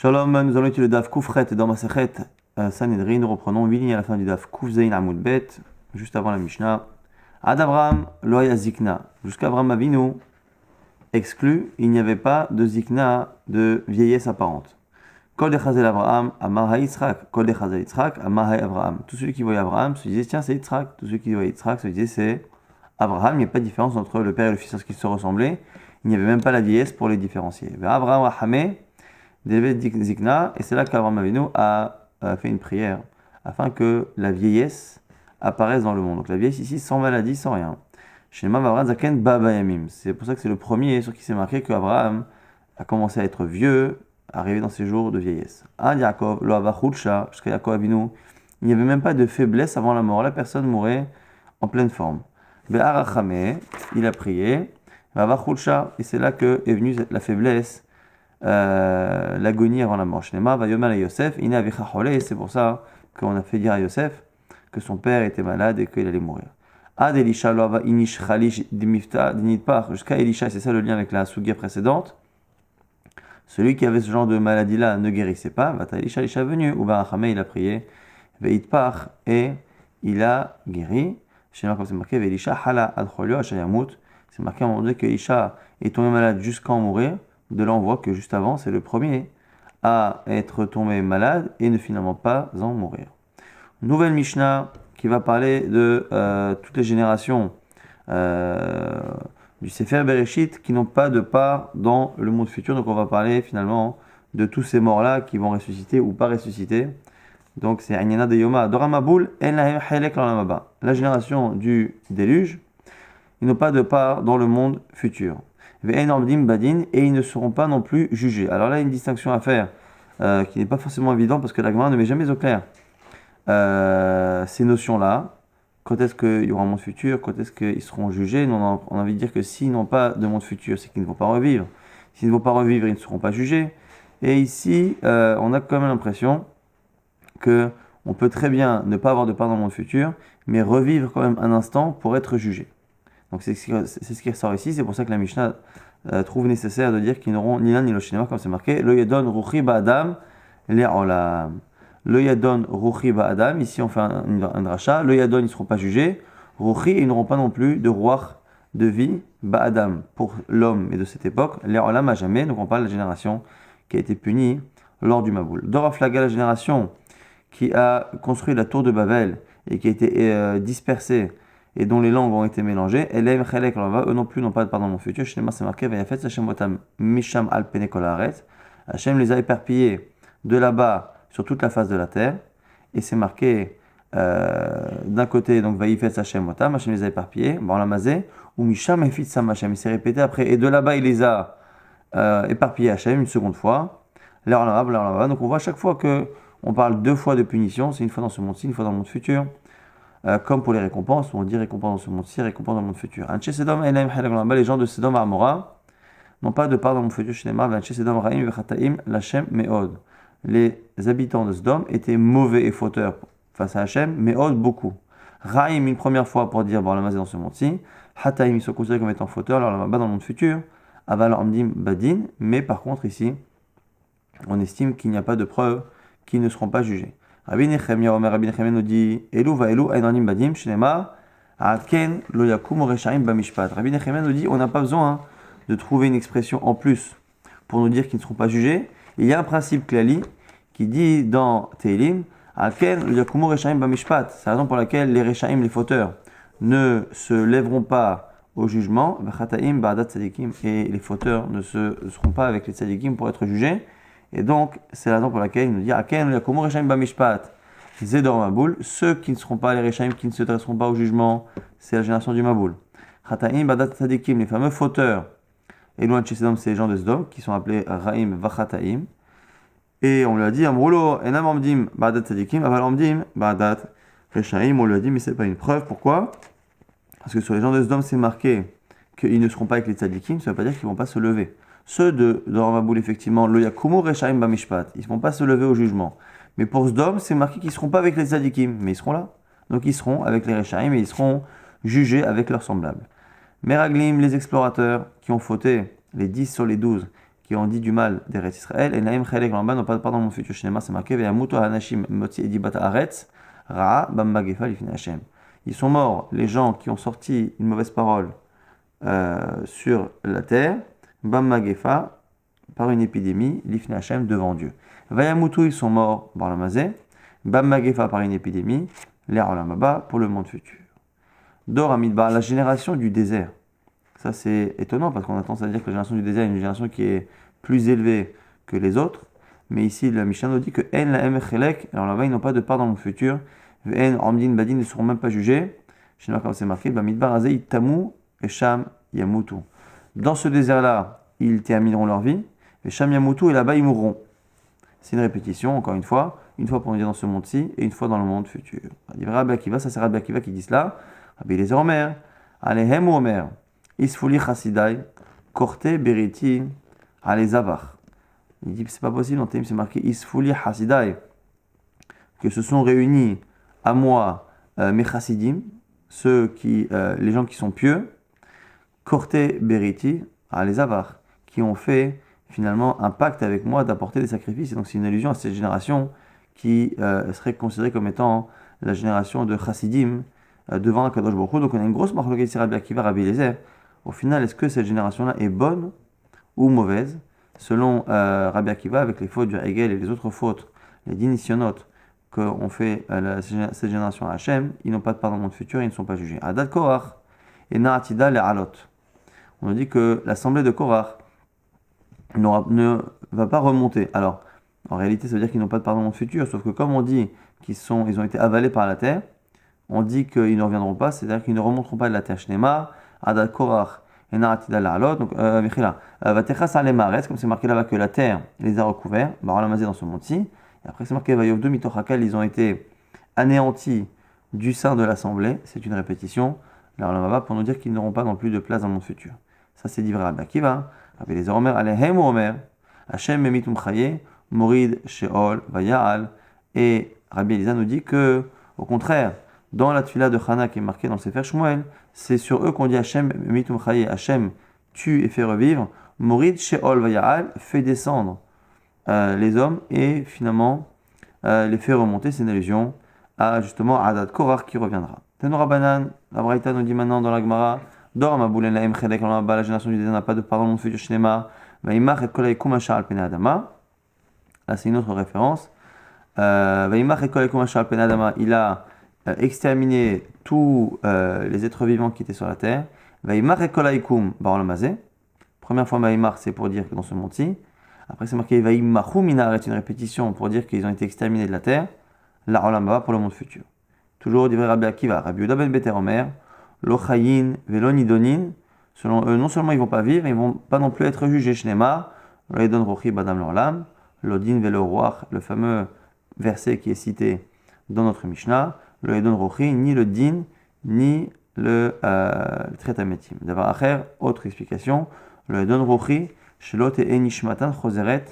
Shalom, nous allons étudier le Daf Koufret dans Masechet Sanhedrin. Nous reprenons 8 lignes à la fin du Daf Kouf Zayin Amud Bet, juste avant la Mishnah. Ad Abraham lo haya zikna. Jusqu'à Abraham Avinu, exclu, il n'y avait pas de zikna, de vieillesse apparente. Kol dechazel Abraham, amar ha Yitzhak. Kol dechazel Yitzhak, amar ha Abraham. Tous ceux qui voyaient Abraham se disaient tiens, c'est Yitzhak. Tous ceux qui voyaient Yitzhak se disaient c'est Abraham. Il n'y a pas de différence entre le père et le fils lorsqu'ils se ressemblaient. Il n'y avait même pas la vieillesse pour les différencier. Abraham Rahame. Zikna, et c'est là qu'Abraham Avinu a fait une prière afin que la vieillesse apparaisse dans le monde. Donc la vieillesse ici sans maladie, sans rien. C'est pour ça que c'est le premier sur qui s'est marqué qu'Abraham a commencé à être vieux, arrivé dans ses jours de vieillesse. Ad Yaakov, lo avachulcha, jusqu'à Yaakov Avinu, il n'y avait même pas de faiblesse avant la mort. La personne mourait en pleine forme. Be'arachame, il a prié, avachulcha, et c'est là que est venue la faiblesse. L'agonie avant la mort. Shnema va yomer à Yosef, ina avicha cholé, c'est pour ça qu'on a fait dire à Yosef que son père était malade et qu'il allait mourir. Ad Elisha lo ava inish chalish dimifta dinitpar, jusqu'à Elisha, c'est ça le lien avec la sougia précédente. Celui qui avait ce genre de maladie-là ne guérissait pas. Vata Elisha, Elisha est venu, ou Barachame, il a prié, veitpar, et il a guéri. Shnema, comme c'est marqué, Elisha hala ad cholio ashayamut, c'est marqué à un moment donné que Elisha est tombé malade jusqu'à en mourir. De là, on voit que juste avant, c'est le premier à être tombé malade et ne finalement pas en mourir. Nouvelle Mishnah qui va parler de toutes les générations du Sefer Bereshit qui n'ont pas de part dans le monde futur. Donc on va parler finalement de tous ces morts-là qui vont ressusciter ou pas ressusciter. Donc c'est Anyana de Yoma. Doramaboul en lahem chelek l'olam. La génération du déluge, ils n'ont pas de part dans le monde futur. Et ils ne seront pas non plus jugés. Alors là, il y a une distinction à faire qui n'est pas forcément évidente parce que la Gemara ne met jamais au clair ces notions-là. Quand est-ce qu'il y aura un monde futur? Quand est-ce qu'ils seront jugés? Nous, on a envie de dire que s'ils n'ont pas de monde futur, c'est qu'ils ne vont pas revivre. S'ils ne vont pas revivre, ils ne seront pas jugés. Et ici, on a quand même l'impression qu'on peut très bien ne pas avoir de part dans le monde futur, mais revivre quand même un instant pour être jugé. Donc c'est ce qui ressort ici, c'est pour ça que la Mishnah trouve nécessaire de dire qu'ils n'auront ni l'un ni le shinema, comme c'est marqué. Lo yadon ruchi ba'adam le'olam. Lo yadon ruchi ba'adam, ici on fait un dracha. Lo yadon, ils ne seront pas jugés. Ruchi, ils n'auront pas non plus de roi de vie ba'adam pour l'homme et de cette époque. Le'olam à jamais, donc on parle de la génération qui a été punie lors du Maboul. Doraflaga, la génération qui a construit la tour de Babel et qui a été dispersée et dont les langues ont été mélangées, eux non plus n'ont pas de part dans mon futur. Shnema, c'est marqué, Misham al pene kol haaretz. Hachem les a éparpillés de là-bas sur toute la face de la terre, et c'est marqué d'un côté, donc Vaïfetz Hachem Otam, Hachem les a éparpillés, bon, on l'a mazé, ou Misham Efitsam Hachem, il s'est répété après, et de là-bas il les a éparpillés Hachem une seconde fois, donc on voit à chaque fois que on parle deux fois de punition, c'est une fois dans ce monde-ci, une fois dans le monde futur. Comme pour les récompenses, on dit récompense dans ce monde-ci, récompense dans le monde futur. Les gens de Sedom et Amora n'ont pas de part dans le monde futur. Les habitants de Sedom étaient mauvais et fauteurs face à Hachem, mais beaucoup. Raïm, une première fois pour dire, bon, la dans ce monde-ci. Hataim, ils sont considérés comme étant fauteurs, alors là-bas dans le monde futur. Aval Amdim Badin, mais par contre ici, on estime qu'il n'y a pas de preuves qu'ils ne seront pas jugés. Rabbi Nechemia nous dit Elu va Elu Ainanim Badim Shnema Adken Lo Yakum Reshaim Bamishpat. Rabbi Nechemia nous dit on n'a pas besoin de trouver une expression en plus pour nous dire qu'ils ne seront pas jugés. Il y a un principe klali qui dit dans Teilim Adken Lo Yakum Reshaim Bamishpat. C'est la raison pour laquelle les Reshaim, les fauteurs, ne se lèveront pas au jugement. Vachataim Ba'adat Tzadikim, et les fauteurs ne seront pas avec les Tzadikim pour être jugés. Et donc, c'est la raison pour laquelle il nous dit Aken yakumu reshaim bamishpat zedor maboul. Ceux qui ne seront pas les reshaim, qui ne se dresseront pas au jugement, c'est la génération du maboul. Chataim badat tzadikim, les fameux fauteurs. Et loin de chez Sedom, c'est les gens de Sedom qui sont appelés Raim vachataim. Et on lui a dit Amroulo enam amdim badat tzadikim, aval amdim badat reshaim. On lui a dit mais c'est pas une preuve. Pourquoi? Parce que sur les gens de Sedom, c'est marqué qu'ils ne seront pas avec les tzadikim. Ça ne veut pas dire qu'ils ne vont pas se lever. Ceux de Ramaboul, effectivement, lo yakumu reshaim bamishpat, ils ne vont pas se lever au jugement. Mais pour Sdom, c'est marqué qu'ils ne seront pas avec les tzadikim, mais ils seront là. Donc ils seront avec les reshaim et ils seront jugés avec leurs semblables. Meraglim, les explorateurs qui ont fauté, les 10 sur les 12, qui ont dit du mal des Eretz Israël, et Naim Chelek l'en bas n'ont pas de part dans mon futur. Chez c'est marqué, Veyamuto Hanashim Motzi Edibat Haaretz, Ra'a Bam Gefa Lifnei Hashem. Ils sont morts, les gens qui ont sorti une mauvaise parole sur la terre, Bam Gefa, par une épidémie, Lifnei Hashem, devant Dieu. Vayamutu, ils sont morts, Bar Lamazé, Bam Gefa, par une épidémie, l'Er Olam Haba, pour le monde futur. Dor Amidbar, la génération du désert. Ça, c'est étonnant parce qu'on a tendance à dire que la génération du désert est une génération qui est plus élevée que les autres. Mais ici, le Mishnah nous dit que En la Chelek, alors là-bas, ils n'ont pas de part dans le futur. En Amdin Badin ne seront même pas jugés. Chez nous, comme c'est marqué, Bamidbar Azei Tamu et Sham Yamutu. Dans ce désert-là, ils termineront leur vie. Et Sham Yamutu, et là-bas, ils mourront. C'est une répétition, encore une fois pour nous dire dans ce monde-ci et une fois dans le monde futur. Rabbi Akiva, ça c'est Rabbi Akiva qui dit cela. Rabbi Eliezer Omer, Alehem ou Omer. Isfouli Chasidai, Korte Beriti, Alezavar. Il dit que c'est pas possible, dans Tehim c'est marqué Isfouli Chasidai, que se sont réunis à moi mes Chassidim, les gens qui sont pieux, Korte Beriti, Alezavar, qui ont fait finalement un pacte avec moi d'apporter des sacrifices. Et donc c'est une allusion à cette génération qui serait considérée comme étant la génération de Chassidim devant Akadosh Baruch Hu. Donc on a une grosse marque ici Rabbi Akiva, Rabbi Eliezer. Au final, est-ce que cette génération-là est bonne ou mauvaise? Selon Rabbi Akiva, avec les fautes du Hegel et les autres fautes, les dinisyonotes qu'ont fait cette génération à Hachem, ils n'ont pas de part dans le monde futur et ils ne sont pas jugés. Adad Korach et Naatida les Alot. On nous dit que l'assemblée de Korach ne va pas remonter. Alors, en réalité, ça veut dire qu'ils n'ont pas de part dans le monde futur, sauf que comme on dit ils ont été avalés par la terre, on dit qu'ils ne reviendront pas, c'est-à-dire qu'ils ne remonteront pas de la terre. Shnema, Adad Korach et Naatida La'alot, donc Vatechas Alemaretz, comme c'est marqué là-bas que la terre les a recouverts, Barolamazé dans ce monde-ci, et après c'est marqué Vayovdu Mitochakal, ils ont été anéantis du sein de l'assemblée, c'est une répétition, là pour nous dire qu'ils n'auront pas non plus de place dans le monde futur. Ça c'est dit vrai Rabbi Akiva, Rabbi Eliezer Omer, Alehem ou Omer, Hashem Memitum Chaye, Morid Sheol Vayal, et Rabbi Eliezer nous dit que, au contraire, dans la tuila de Chana qui est marquée dans le Sefer Shmuel, c'est sur eux qu'on dit Hashem mitum chaye, Hashem tue et fait revivre, Morid sheol vayal, fait descendre les hommes et finalement les fait remonter. C'est une allusion à justement Adad Korach qui reviendra. Tenora Banan, la Braïta nous dit maintenant dans la Gemara, Dor ma boulen la emchelek la génération du désert n'a pas de part dans le monde futur shnema, Vaimach et kolay kumasha al pene adama. Là c'est une autre référence. Vaimach et kolay kumasha al pene adama, il a exterminer tous les êtres vivants qui étaient sur la terre. Vaimar et kolaikum barolamazé. Première fois Vaimar, c'est pour dire que dans ce monde-ci. Après c'est marqué Vaimachu minar, est une répétition pour dire qu'ils ont été exterminés de la terre. La Olam pour le monde futur. Toujours dit Rabbi Akiva, Rabbi Yehuda ben Beter Omer, Lochayin velonidonin. Selon eux, non seulement ils vont pas vivre, ils vont pas non plus être jugés. Shnema, Loedon rochi badam l'olam, Lodin velo ruach, le fameux verset qui est cité dans notre Mishnah. Le Edon Rochi, ni le Din, ni le Tretametim. D'avoir acher, autre explication, le Edon Rochi, Shelot et Enishmatan Choseret,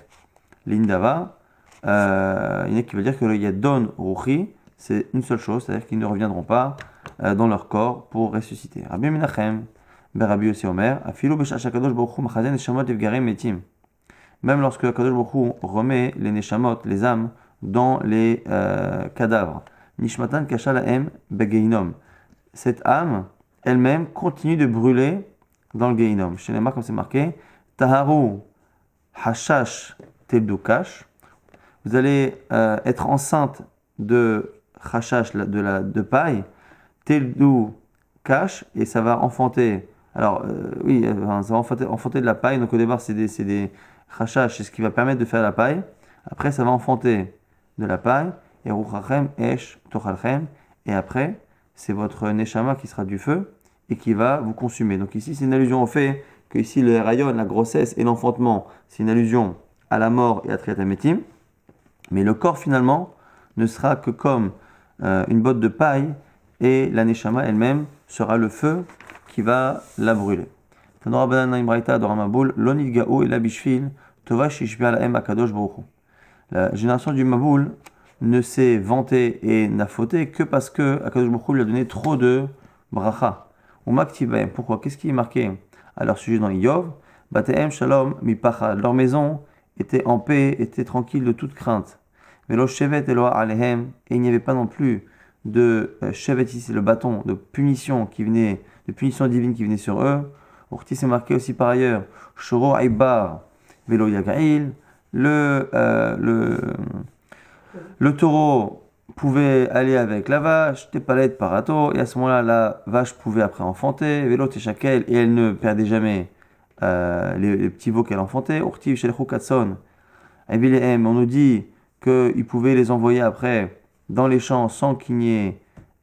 Lindava, il y en a qui veut dire que le Yadon Rochi, c'est une seule chose, c'est-à-dire qu'ils ne reviendront pas dans leur corps pour ressusciter. Rabbi Menachem, Rabbi Yossi Omer, Afilo Beshash Akadosh Baruch Hu Machazen Neshamot Evgarim Metim. Même lorsque Akadosh Baruch Hu remet les Neshamot, les âmes, dans les cadavres, Nishmatan Kashalaem Begeinom. Cette âme, elle-même, continue de brûler dans le Geinom. Chez les marques, comme c'est marqué, Taharu Hashash Tebdukash. Vous allez être enceinte de Hashash, de paille, Tebdu Kash, et ça va enfanter. Alors, ça va enfanter de la paille. Donc, au départ, c'est des Hashash, c'est ce qui va permettre de faire la paille. Après, ça va enfanter de la paille. Et Ruchachem, Esh, Tochalchem. Et après, c'est votre Neshama qui sera du feu et qui va vous consumer. Donc ici, c'est une allusion au fait que ici, le Rayon, la grossesse et l'enfantement, c'est une allusion à la mort et à Triatametim. Mais le corps, finalement, ne sera que comme une botte de paille et la Neshama elle-même sera le feu qui va la brûler. Tanora Banana Imbraïta, Doramaboul, Lonid Gao et la Bishfil, Tova Shishbia la Em Akadosh Baruch. La génération du Maboul ne s'est vanté et n'a fauté que parce que Akadosh Baruch Hu lui a donné trop de bracha. Ou maktibaim. Pourquoi? Qu'est-ce qui est marqué à leur sujet dans Iyov? Batehem shalom mipachad. Leur maison était en paix, était tranquille de toute crainte. Velo shevet eloa alehem. Et il n'y avait pas non plus de shevet, ici c'est le bâton, de punition de punition divine qui venait sur eux. Urti c'est marqué aussi par ailleurs. Shoro aibar velo yagail. Le taureau pouvait aller avec la vache, tepalet parato, et à ce moment-là, la vache pouvait après enfanter, vélo teshakel, et elle ne perdait jamais les petits veaux qu'elle enfantait. Urtiv shel chukatson, on nous dit qu'il pouvait les envoyer après dans les champs sans qu'il n'y ait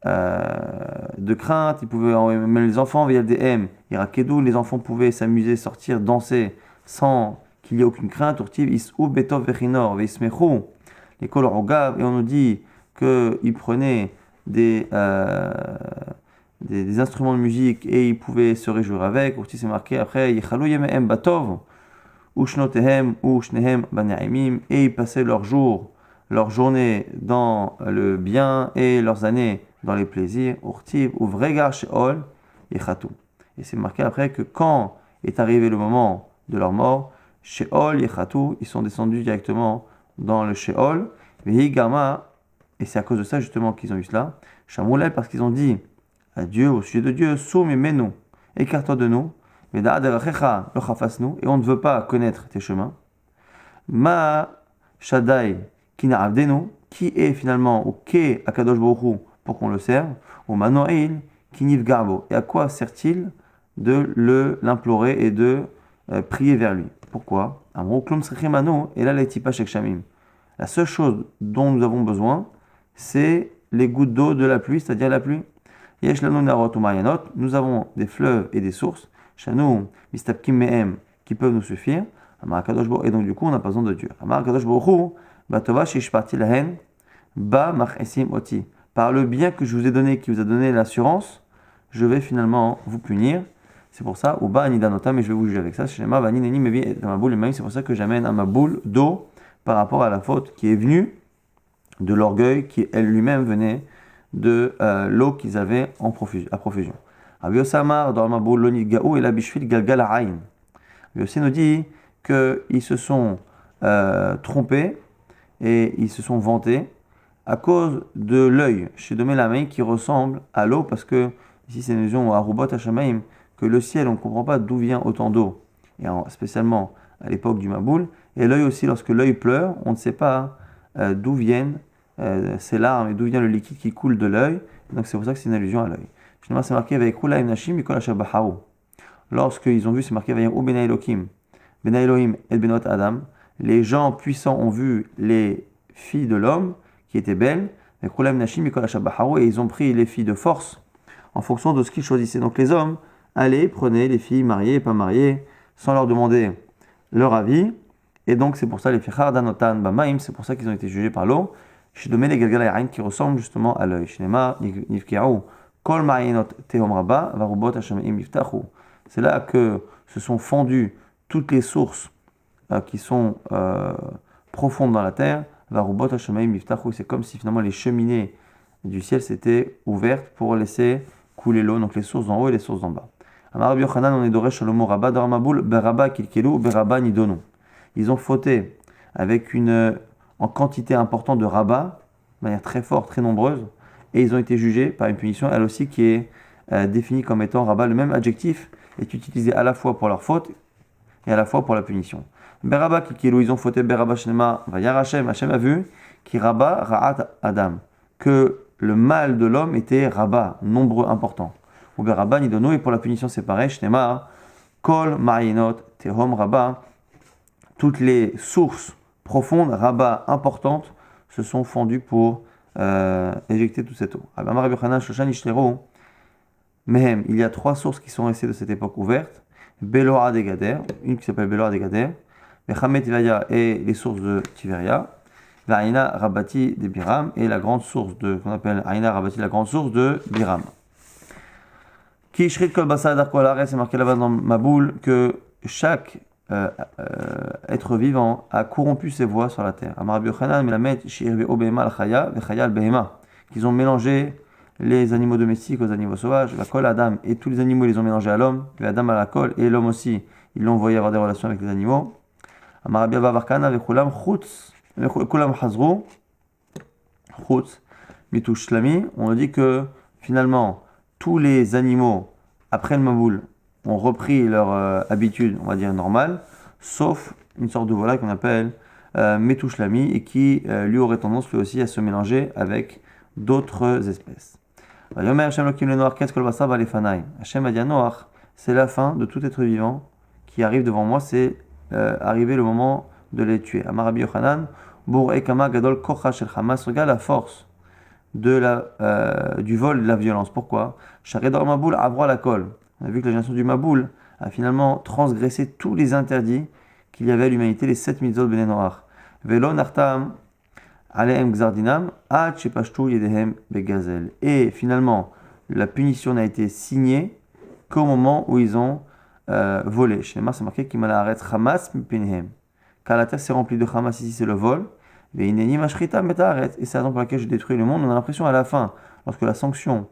de crainte. Il pouvait même les enfants, vldm, irakedou, les enfants pouvaient s'amuser, sortir, danser sans qu'il n'y ait aucune crainte. Urtiv isou betov vechinor veismechu, les kolor ogav, et on nous dit qu'ils prenaient des instruments de musique et ils pouvaient se réjouir avec. Aussi c'est marqué après, Yechalou yemehem batov, ushnotehem ushnehem baneimim, et ils passaient leurs jours, leurs journées dans le bien et leurs années dans les plaisirs. Urtiv uvregar sheol yechatu. Et c'est marqué après que quand est arrivé le moment de leur mort, sheol yechatu, ils sont descendus directement dans le sheol. Vehigama. Et c'est à cause de ça justement qu'ils ont eu cela. Shamoulel, parce qu'ils ont dit à Dieu, au sujet de Dieu, Soum et Menou, écarte-toi de nous, et on ne veut pas connaître tes chemins. Ma Shaddai, Kina Abdenu, qui est finalement, ou qu'est Akadosh Baruch Hu pour qu'on le serve, ou Manoïl, Kiniv Garbo. Et à quoi sert-il de l'implorer et de prier vers lui? Pourquoi? Et là, la seule chose dont nous avons besoin, c'est les gouttes d'eau de la pluie, c'est-à-dire la pluie. Nous avons des fleuves et des sources, qui peuvent nous suffire. Et donc du coup, on n'a pas besoin de Dieu. Par le bien que je vous ai donné, qui vous a donné l'assurance, je vais finalement vous punir. C'est pour ça, mais je vais vous juger avec ça. C'est pour ça que j'amène à ma boule d'eau par rapport à la faute qui est venue de l'orgueil qui elle lui-même venait de l'eau qu'ils avaient à profusion. Rabbi Yossi Amar dans ma boule l'onit gaou et la bishvil galgal ha'ain. Rabbi Yossi nous dit qu'ils se sont trompés et ils se sont vantés à cause de l'œil chez Domé Lamein qui ressemble à l'eau, parce que ici c'est une allusion à Arubot Hashamaim, que le ciel on ne comprend pas d'où vient autant d'eau, et spécialement à l'époque du Maboul, et l'œil aussi, lorsque l'œil pleure, on ne sait pas d'où viennent ces larmes et d'où vient le liquide qui coule de l'œil, donc c'est pour ça que c'est une allusion à l'œil. Finalement c'est marqué avec Kulaim Nashim Mikol Hashabaharu. Lorsqu'ils ont vu, c'est marqué avec Bena Elohim, Bena Elohim et Benot Adam, les gens puissants ont vu les filles de l'homme qui étaient belles, et Kulaim Nashim Mikol Hashabaharu, et ils ont pris les filles de force en fonction de ce qu'ils choisissaient. Donc les hommes allaient, prenaient les filles mariées et pas mariées, sans leur demander leur avis, et donc c'est pour ça les fichar danotan bamaim, c'est pour ça qu'ils ont été jugés par l'eau. Chez Domé les galgalayrain qui ressemblent justement à l'œil. Shnema nifkeau kol ma'inot tehom rabba varubot hashameim yiftachu. C'est là que se sont fendues toutes les sources qui sont profondes dans la terre. Varubot hashameim yiftachu. C'est comme si finalement les cheminées du ciel s'étaient ouvertes pour laisser couler l'eau, donc les sources d'en haut et les sources d'en bas. Amar Rabbi Yochanan on est doré shalomo rabba darmaboul berabba kilkelu berabba nidonu. Ils ont fauté avec en quantité importante de rabat, de manière très forte, très nombreuse, et ils ont été jugés par une punition, elle aussi, qui est définie comme étant rabat. Le même adjectif est utilisé à la fois pour leur faute et à la fois pour la punition. Beraba kikilou, ils ont fauté Beraba shnema, vayar Hashem, Hashem a vu, qui rabat ra'at Adam, que le mal de l'homme était rabat, nombreux, important. Ou Beraba nidono, et pour la punition c'est pareil, shnema, kol ma'inot, tehom rabat, toutes les sources profondes, rabat importantes, se sont fendues pour éjecter toute cette eau. Mehem, il y a trois sources qui sont restées de cette époque ouvertes. Beloa de Gader, une qui s'appelle Beloa de Gader, Mechamet Tivaya et les sources de Tiveria, Aïna Rabati de Biram et la grande source qu'on appelle Aïna Rabati, la grande source de Biram. Qui Shrit Kol Basa Dar Kol Haaretz, c'est marqué là-bas dans ma boule que chaque être vivant a corrompu ses voies sur la terre. Amar Rabbi Yochanan melamet shirve obehema al-chaya vechaya al-behema, qu'ils ont mélangé les animaux domestiques aux animaux sauvages, la kol adam, et tous les animaux ils les ont mélangés à l'homme, le adam à la kol, et l'homme aussi ils l'ont envoyé avoir des relations avec les animaux. Amar Rabbi Abba bar Kana vekulam chutz, kulam chazru, chutz, mitush shlami. On a dit que finalement, tous les animaux, après le Maboul, ont repris leur habitude, on va dire normale, sauf une sorte de volaille qu'on appelle Metouche Lami et qui lui aurait tendance lui aussi à se mélanger avec d'autres espèces. Hachem a dit à Noach, c'est la fin de tout être vivant qui arrive devant moi, c'est arrivé le moment de les tuer. Amar Rabbi Yochanan, Bour Ekama Gadol Kocha Shel Hamas, regarde la force du vol et de la violence. Pourquoi? Sharedor Maboul Avra la Kol. On a vu que la génération du Maboul a finalement transgressé tous les interdits qu'il y avait à l'humanité, les 7 mitzvot Bnei Noach. Velo Nartam Alehem Gzardinam Ad Shepashtu Yedehem Begazel. Et finalement, la punition n'a été signée qu'au moment où ils ont volé. Chez les Mars, c'est marqué Kimala Aretz Hamas Mipenehem. Car la terre s'est remplie de Hamas, ici c'est le vol. Et c'est la raison pour laquelle je détruis le monde. On a l'impression à la fin, lorsque la sanction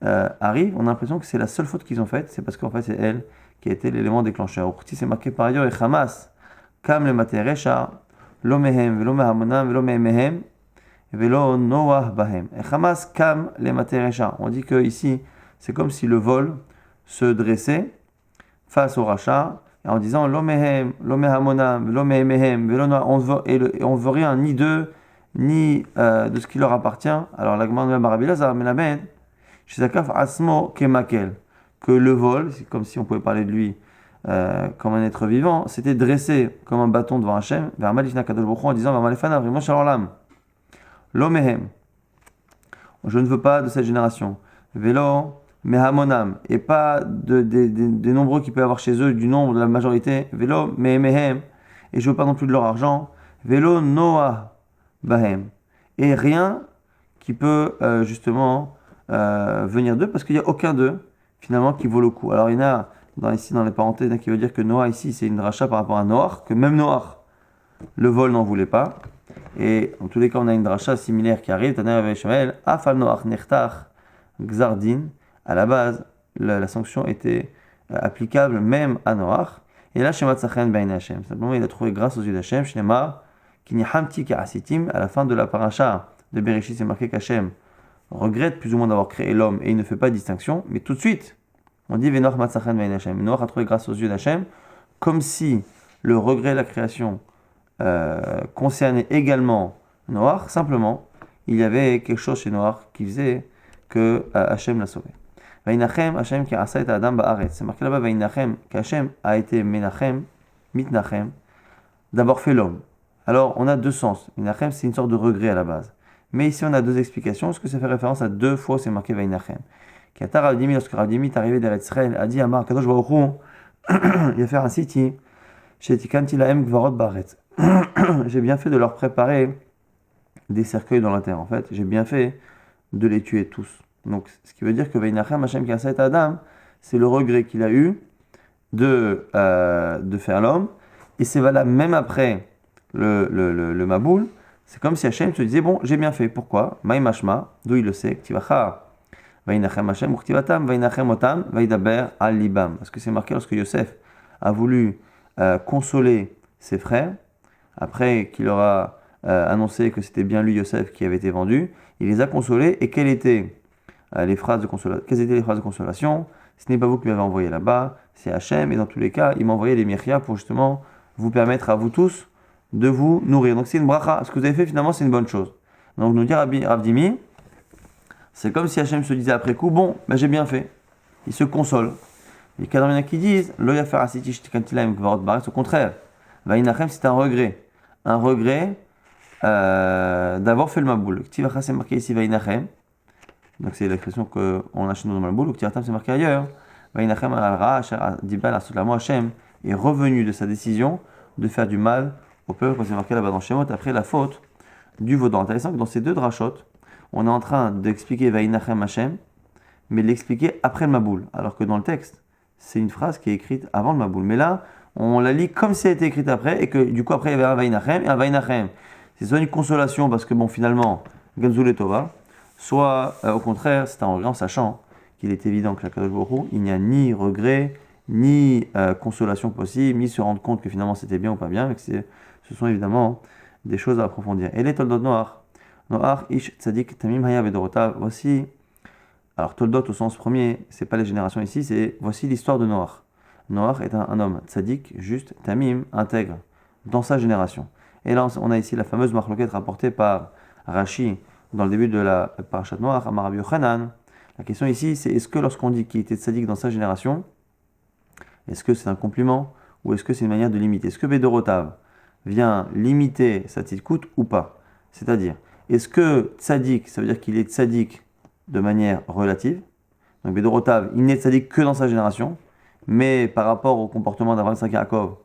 arrive, on a l'impression que c'est la seule faute qu'ils ont faite, c'est parce qu'en fait c'est elle qui a été l'élément déclencheur. Au Qurti c'est marqué par ailleurs, et Hamas, Kam le Materesha, Lo Mehem, Velo Mehamonam, Velo Mehemehem, Velo Noah Bahem. Et Hamas, Kam le Materesha. On dit que ici, c'est comme si le vol se dressait face au rachat, en disant Lo Mehem, Lo Mehamonam, Velo Mehemehem, Velo Noah, on ne veut rien ni d'eux, ni de ce qui leur appartient. Alors la Gemara de Rabbi Lazar, Melamed, Shizakaf Asmo Kemakel, que le vol, c'est comme si on pouvait parler de lui comme un être vivant, c'était dressé comme un bâton devant Hachem, vers Malishna Kadosh Baruch Hu, en disant Malefana, vraiment Shalom, Lo Mehem, je ne veux pas de cette génération, Velo Mehamonam, et pas des nombreux qui peuvent avoir chez eux, du nombre de la majorité, Velo Mehemehem, et je ne veux pas non plus de leur argent, Velo Noah Bahem, et rien qui peut justement venir d'eux, parce qu'il n'y a aucun d'eux, finalement, qui vaut le coup. Alors, il y en a, ici, dans les parenthèses, il y en a qui veut dire que Noah, ici, c'est une dracha par rapport à Noach, que même Noach, le vol n'en voulait pas. Et, en tous les cas, on a une dracha similaire qui arrive, Taner avec Shmuel, Afal Noach Nechtach Gzardin. À la base, la sanction était applicable même à Noach. Et là, Shema Tzachen Bein Hashem. Simplement, il a trouvé grâce aux yeux d'Hachem, Shnema, Kini Hamti Ka'asitim, à la fin de la paracha de Bereshit, c'est marqué qu'Hachem regrette plus ou moins d'avoir créé l'homme et il ne fait pas de distinction, mais tout de suite, on dit Venoch Matzachan Vein Hashem. Noach a trouvé grâce aux yeux d'Hachem, comme si le regret de la création concernait également Noach, simplement, il y avait quelque chose chez Noach qui faisait que Hachem l'a sauvé. Vainachem, Hachem qui a asa et Adam ba'aretz. C'est marqué là-bas, Vainachem, qu'Hachem a été Menachem, Mitnachem, d'avoir fait l'homme. Alors, on a deux sens. Menachem, c'est une sorte de regret à la base. Mais ici, on a deux explications. Est-ce que ça fait référence à deux fois c'est marqué Vainachem? Katar Ravdimi, lorsque Ravdimi est arrivé d'Eretz Israël, a dit à Mar Kadosh Baruch Hu, il va faire un siti, Shetikanti lahem gvarot baretz. J'ai bien fait de leur préparer des cercueils dans la terre. En fait, j'ai bien fait de les tuer tous. Donc, ce qui veut dire que Vainachem, Hashem qui a fait Adam, c'est le regret qu'il a eu de faire l'homme. Et c'est valable même après le Maboul. C'est comme si Hachem se disait, bon, j'ai bien fait. Pourquoi? Maï mashma, d'où il le sait, Ktivacha, Vainachem Hashem, Uktivatam, Vainachem Otam, Vaidaber al libam. Parce que c'est marqué lorsque Yosef a voulu consoler ses frères, après qu'il leur a annoncé que c'était bien lui, Yosef, qui avait été vendu, il les a consolés. Et quelles étaient les phrases de consolation? Ce n'est pas vous qui m'avez envoyé là-bas, c'est Hachem. Et dans tous les cas, il m'a envoyé les Miriam pour justement vous permettre à vous tous de vous nourrir. Donc c'est une bracha. Ce que vous avez fait finalement c'est une bonne chose. Donc nous dit Ravdimi, c'est comme si Hachem se disait après coup, bon, ben j'ai bien fait. Il se console. Et il y en a qui disent, lo yafer asiti shtikantilaim kvarot baretz, au contraire. Vainachem c'est un regret. Un regret d'avoir fait le maboul. Ktivacha c'est marqué ici Vainachem. Donc c'est l'expression qu'on a chez nous dans le maboul. Ktivatam c'est marqué ailleurs. Vainachem al-ra, asher dibal asutlamu Hachem est revenu de sa décision de faire du mal au peuple, comme c'est marqué là-bas dans Shemot, après la faute du vaudan. Intéressant que dans ces deux drachot, on est en train d'expliquer Vainachem Hashem, mais de l'expliquer après le Maboul. Alors que dans le texte, c'est une phrase qui est écrite avant le Maboul. Mais là, on la lit comme si elle était écrite après, et que du coup, après, il y avait un Vainachem et un Vainachem. C'est soit une consolation, parce que bon, finalement, Gamzul et Tova, soit au contraire, c'est un regret en sachant qu'il est évident que la Kadosh Baruch Hu, il n'y a ni regret, ni consolation possible, ni se rendre compte que finalement c'était bien ou pas bien, mais que ce sont évidemment des choses à approfondir. Et les Toldot Noach, Noach, Ish, Tzadik, Tamim, Haya, Vedorotav, voici, alors Toldot au sens premier, c'est pas les générations ici, c'est voici l'histoire de Noach. Noach est un homme Tzadik, juste, Tamim, intègre, dans sa génération. Et là, on a ici la fameuse marloquette rapportée par Rashi dans le début de la parashat Noach, Amar Rabbi Yochanan. La question ici, c'est est-ce que lorsqu'on dit qu'il était Tzadik dans sa génération, est-ce que c'est un compliment ou est-ce que c'est une manière de limiter? Est-ce que Bedorotav vient limiter sa tzidkout ou pas? C'est-à-dire, est-ce que Tzadik, ça veut dire qu'il est Tzadik de manière relative? Donc Bedorotav, il n'est Tzadik que dans sa génération, mais par rapport au comportement d'Avraham Yitzhak Yaakov,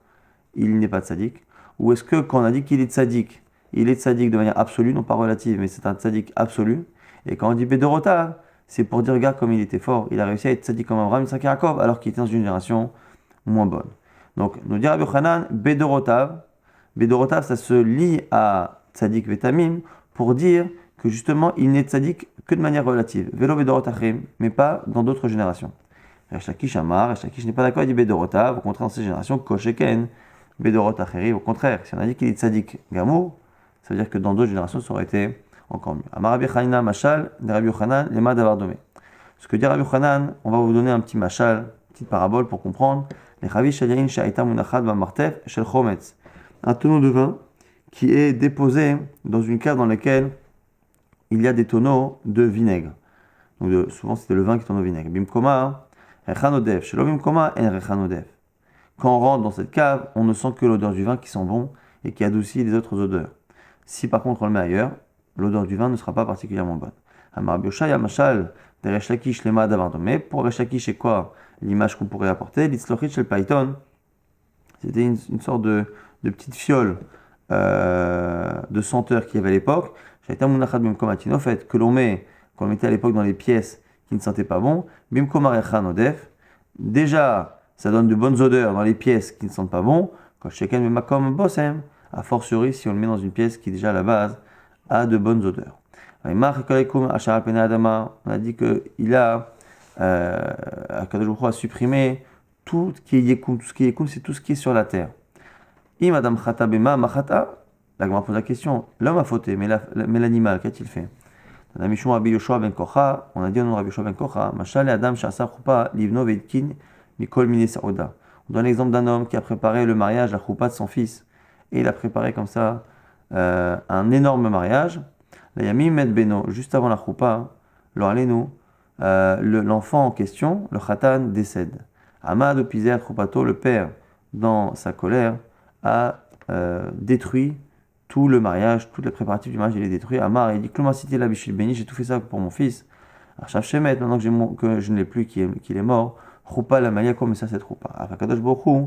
il n'est pas Tzadik. Ou est-ce que quand on a dit qu'il est Tzadik, il est Tzadik de manière absolue, non pas relative, mais c'est un Tzadik absolu. Et quand on dit Bedorotav, c'est pour dire, regarde comme il était fort, il a réussi à être Tzadik comme Avraham Yitzhak Yaakov, alors qu'il était dans une génération moins bonne. Donc, nous dit Rabbi Yochanan, Bedorotav, ça se lie à Tzadik Vetamim pour dire que justement, il n'est Tzadik que de manière relative. Velo Bedorotachim, mais pas dans d'autres générations. Resh Lakish Amar, Resh Lakish n'est pas d'accord, il dit Bedorotav, au contraire, dans ces générations, Kosheken, Bedorotacheri, au contraire, si on a dit qu'il est Tzadik Gamou, ça veut dire que dans d'autres générations, ça aurait été encore mieux. Amar Rabbi Chanina Mashal, de Rabbi Yochanan, Lema Davardomé. Ce que dit Rabbi Yochanan, on va vous donner un petit mashal, une petite parabole pour comprendre. Les Chavi Shaliain Sha'ita Munachad Bamartef Shel Chometz. Un tonneau de vin qui est déposé dans une cave dans laquelle il y a des tonneaux de vinaigre. Donc souvent c'était le vin qui tourne au vinaigre. Bimkoma, Rechanodef. Shelo Bimkoma, En Rechanodef. Quand on rentre dans cette cave, on ne sent que l'odeur du vin qui sent bon et qui adoucit les autres odeurs. Si par contre on le met ailleurs, l'odeur du vin ne sera pas particulièrement bonne. Amar Bioshaya Mashal, de Resh Lakish Lema Davardomé. Pour Resh Lakish, c'est quoi l'image qu'on pourrait apporter? L'Itzlochit Shel Python, c'était une sorte de petite fiole de senteur qu'il y avait à l'époque. Shaita Munachad Bimkoma Tinofet, que l'on mettait à l'époque dans les pièces qui ne sentaient pas bon. Bimkoma Rechan Odef. Déjà, ça donne de bonnes odeurs dans les pièces qui ne sentent pas bon. Quand Sheken Memakom Bosem, a fortiori si on le met dans une pièce qui déjà à la base a de bonnes odeurs. On a dit qu'il a Akadosh Baruch Hu a supprimé tout ce qui est Yekoum. Tout ce qui est Yekoum, c'est tout ce qui est sur la terre. I Madame Chata Bema Machata, la Gemara pose la question, l'homme a fauté, mais l'animal, qu'a-t-il fait? On a dit au nom de Rabbi Yoshua ben Kocha, Mashal et Adam Shasa Choupa Livno Veitkin Mikol Mine Saouda. On donne l'exemple d'un homme qui a préparé le mariage, la choupa de son fils, et il a préparé comme ça un énorme mariage. La Yamim Med Beno, juste avant la choupa, l'enfant en question, le Khatan, décède. Amad Opizer Choupato, le père, dans sa colère, a détruit tout le mariage, tous les préparatifs du mariage, il est détruit. Amar, il dit Klomasiti la Bishil Beni, j'ai tout fait ça pour mon fils. Achav Shemet, maintenant que je ne l'ai plus, qu'il est mort, Choupa la Malia, comme ça cette Choupa. Akadosh Baruch Hu,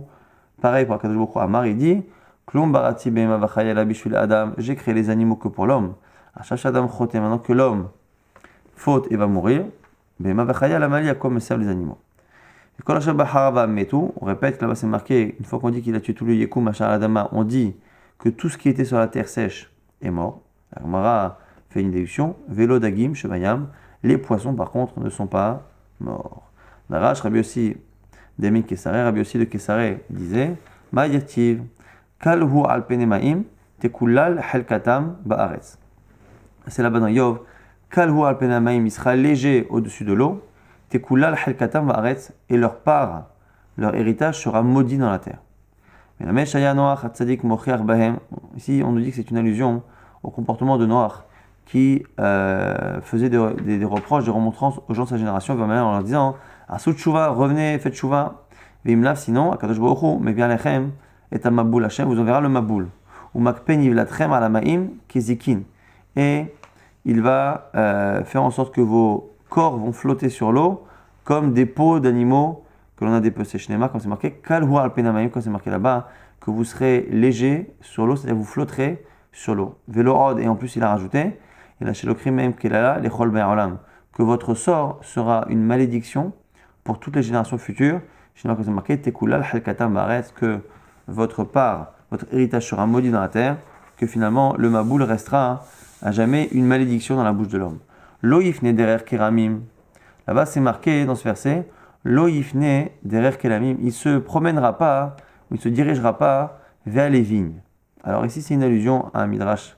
pareil pour Akadosh Baruch Hu, Amar, il dit Klum Barati Bema Vachaya la Bishil Adam, j'ai créé les animaux que pour l'homme. Achav Adam Chote, maintenant que l'homme faute et va mourir, Bema Vachaya la Malia, comme servent les animaux. On répète que là-bas c'est marqué, une fois qu'on dit qu'il a tué tout le Yekoum, Machar Adama, on dit que tout ce qui était sur la terre sèche est mort. La Gemara fait une déduction. Vélo d'Agim, Shemayam, les poissons par contre ne sont pas morts. Narash, Rabbi aussi, Demi Kesare, Rabbi aussi de Kesare disait Ma'yativ, Kalhu alpenemaim, Tekullal helkatam ba'aretz. C'est là-bas dans Yov, Kalhu alpenemaim, il sera léger au-dessus de l'eau. Tekullal helkatam ba'aretz, et leur part, leur héritage sera maudit dans la terre. Mais la Meshaya Noach Hatzadik Mochiach Bahem, ici on nous dit que c'est une allusion au comportement de Noach qui faisait des reproches, des remontrances aux gens de sa génération, en leur disant Asut Tshuva, revenez, faites Tshuva, Vimlav, sinon, Akadosh Baruch Hu, mais bien lechem, et à Maboul Hashem, vous enverra le Maboul. Ou Makpen Yivlatrem ala Maim, Kezikin. Et il va faire en sorte que vos corps vont flotter sur l'eau comme des peaux d'animaux que l'on a dépecés. Shnema, comme c'est marqué, Kalhu alpenamaim, comme c'est marqué là-bas, que vous serez léger sur l'eau, c'est-à-dire vous flotterez sur l'eau. Vélo et en plus il a rajouté, et là chez le crime kelala, les chol be'olam, que votre sort sera une malédiction pour toutes les générations futures. Shnema, comme c'est marqué, Tekulal halkatam ba'aretz, que votre part, votre héritage sera maudit dans la terre, que finalement le maboul restera à jamais une malédiction dans la bouche de l'homme. Loïf nederer keramim. Là-bas c'est marqué dans ce verset, lo yifne derer kelamim, il se promènera pas, ou il se dirigera pas vers les vignes. Alors ici c'est une allusion à un midrash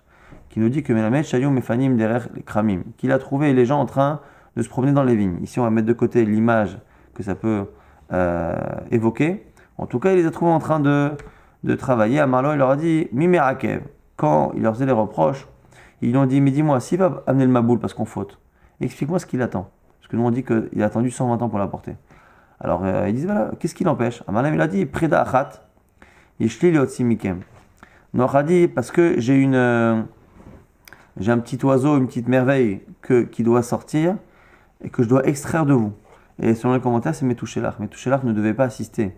qui nous dit que Melamed Shayom Mefanim derer kramim, qu'il a trouvé les gens en train de se promener dans les vignes. Ici on va mettre de côté l'image que ça peut évoquer. En tout cas il les a trouvés en train de travailler. Amarlo il leur a dit Mimerakev, quand il leur faisait les reproches, ils lui ont dit mais dis-moi, s'il va amener le maboul parce qu'on faute, explique-moi ce qu'il attend. Parce que nous on dit qu'il a attendu 120 ans pour l'apporter. Alors ils disent voilà, qu'est-ce qui l'empêche? Amarlam il a dit Preda Achat, Yeshli Leotsi Mikem. Noach a dit parce que j'ai un petit oiseau, une petite merveille qui doit sortir et que je dois extraire de vous. Et selon les commentaires, c'est Metouchelach. Metouchelach ne devait pas assister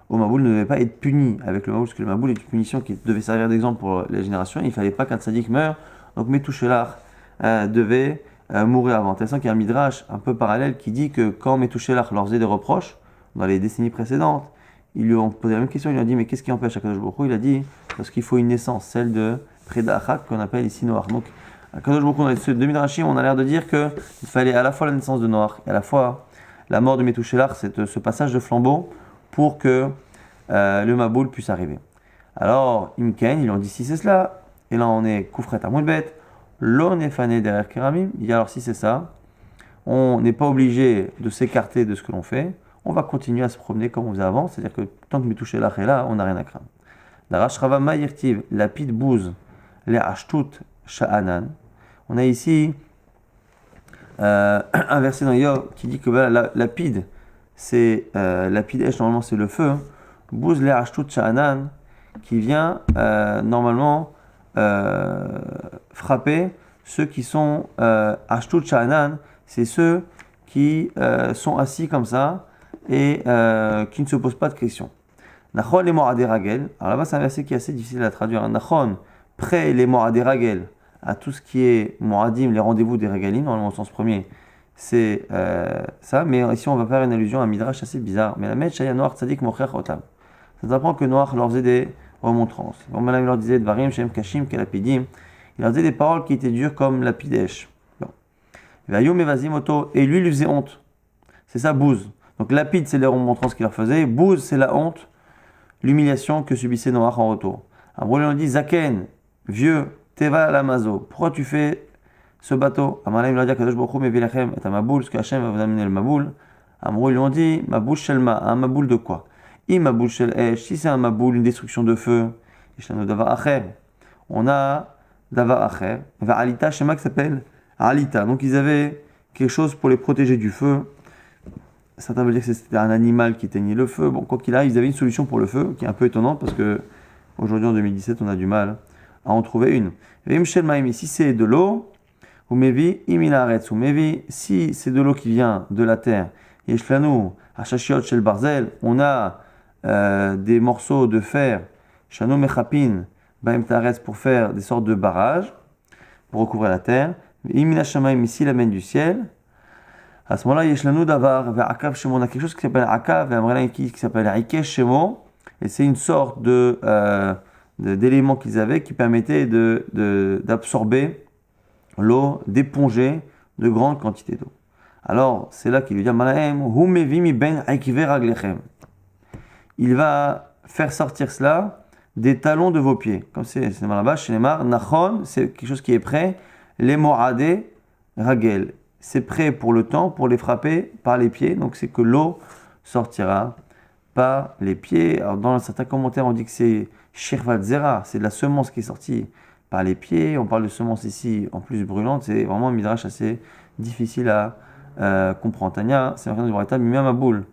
au Maboul, ne devait pas être puni avec le Maboul, parce que le Maboul est une punition qui devait servir d'exemple pour les générations. Il ne fallait pas qu'un tzaddik meure, donc Metouchelach devait mourir avant. Intéressant qu'il y a un midrash un peu parallèle qui dit que quand Metouchelach leur faisait des reproches, dans les décennies précédentes, ils lui ont posé la même question, ils lui ont dit mais qu'est-ce qui empêche Akadosh Baruch Hu? Il a dit parce qu'il faut une naissance, celle de Preda Achat qu'on appelle ici Noach. Donc Akadosh Baruch Hu, dans ce demi-drachim, on a l'air de dire qu'il fallait à la fois la naissance de Noach et à la fois la mort de Metouchelach, c'est ce passage de flambeau pour que le Maboul puisse arriver. Alors Imken, ils lui ont dit si c'est cela, et là on est Koufret Amoudbet, l'on est fané derrière Kéramim, il dit alors si c'est ça, on n'est pas obligé de s'écarter de ce que l'on fait, on va continuer à se promener comme on faisait avant, c'est-à-dire que tant que Metouchelach est là, on n'a rien à craindre. Darash Rava Ma'irtiv, lapid bouz, les ashtut sha'anan. On a ici un verset dans Yov qui dit que lapid, c'est lapid esh, normalement c'est le feu. Bouz les ashtut sha'anan, qui vient normalement frapper ceux qui sont ashtut sha'anan, c'est ceux qui sont assis comme ça et qui ne se posent pas de questions. Nachon les mo'adé ragel. Alors là-bas, c'est un verset qui est assez difficile à traduire. Nachon, près les mo'adé ragel, à tout ce qui est mo'adim, les rendez-vous des regalim, normalement au sens premier, c'est ça. Mais ici, on va faire une allusion à un midrash assez bizarre. Mais la Melamed Shaya Noach Tzadik Mocher Otam. Ça nous apprend que Noach leur faisait des remontrances. Bon, il leur disait Dvarim Shem Kashim Kelapidim. Il leur disait des paroles qui étaient dures comme lapidesh. Bon. Et lui faisait honte. C'est ça, bouse. Donc lapide, c'est les remontrances qu'il leur faisait. Bouse, c'est la honte, l'humiliation que subissait Noach en retour. Après, on dit Zaken, vieux, Teva Lamazo, pourquoi tu fais ce bateau? Amalem lui a dit Kadosh Baruch Hu mevilachem et Maboul, ce que Hachem va vous amener le Maboul. Amrou, ils lui ont dit Maboul Shelma, un Maboul de quoi? Maboul Shel Esh, si c'est un Maboul, une destruction de feu, Davar Acher, on a Davar Acher, va Alita, Shema qui s'appelle Alita. Donc ils avaient quelque chose pour les protéger du feu. Certains veulent dire que c'était un animal qui éteignait le feu. Bon, quoi qu'il arrive, ils avaient une solution pour le feu, qui est un peu étonnante, parce que aujourd'hui, en 2017, on a du mal à en trouver une. Si c'est de l'eau, ou mevi imilaretz, ou mevi, si c'est de l'eau qui vient de la terre, yeshlanu, hachashiot shel barzel, on a des morceaux de fer, shano mechapin, baim taretz, pour faire des sortes de barrages, pour recouvrir la terre, imila shamaim, ici la main du ciel. À ce moment-là, Yeshlanu Davar, vers Akav Shemo, on a quelque chose qui s'appelle Akav, et un qui s'appelle Ikesh Shemo, et c'est une sorte d'élément qu'ils avaient qui permettait d'absorber l'eau, d'éponger de grandes quantités d'eau. Alors, c'est là qu'il lui dit Malahem, Humevimi ben Aikiver Aglechem. Il va faire sortir cela des talons de vos pieds. Comme c'est là-bas, chez les Mar, Nachon, c'est quelque chose qui est prêt, les Moradé Ragel. C'est prêt pour le temps, pour les frapper par les pieds. Donc c'est que l'eau sortira par les pieds. Alors dans certains commentaires, on dit que c'est Shirvat Zera, c'est de la semence qui est sortie par les pieds. On parle de semence ici en plus brûlante. C'est vraiment un midrash assez difficile à comprendre. Tania, c'est marqué dans le Braïta, Mimam Aboul,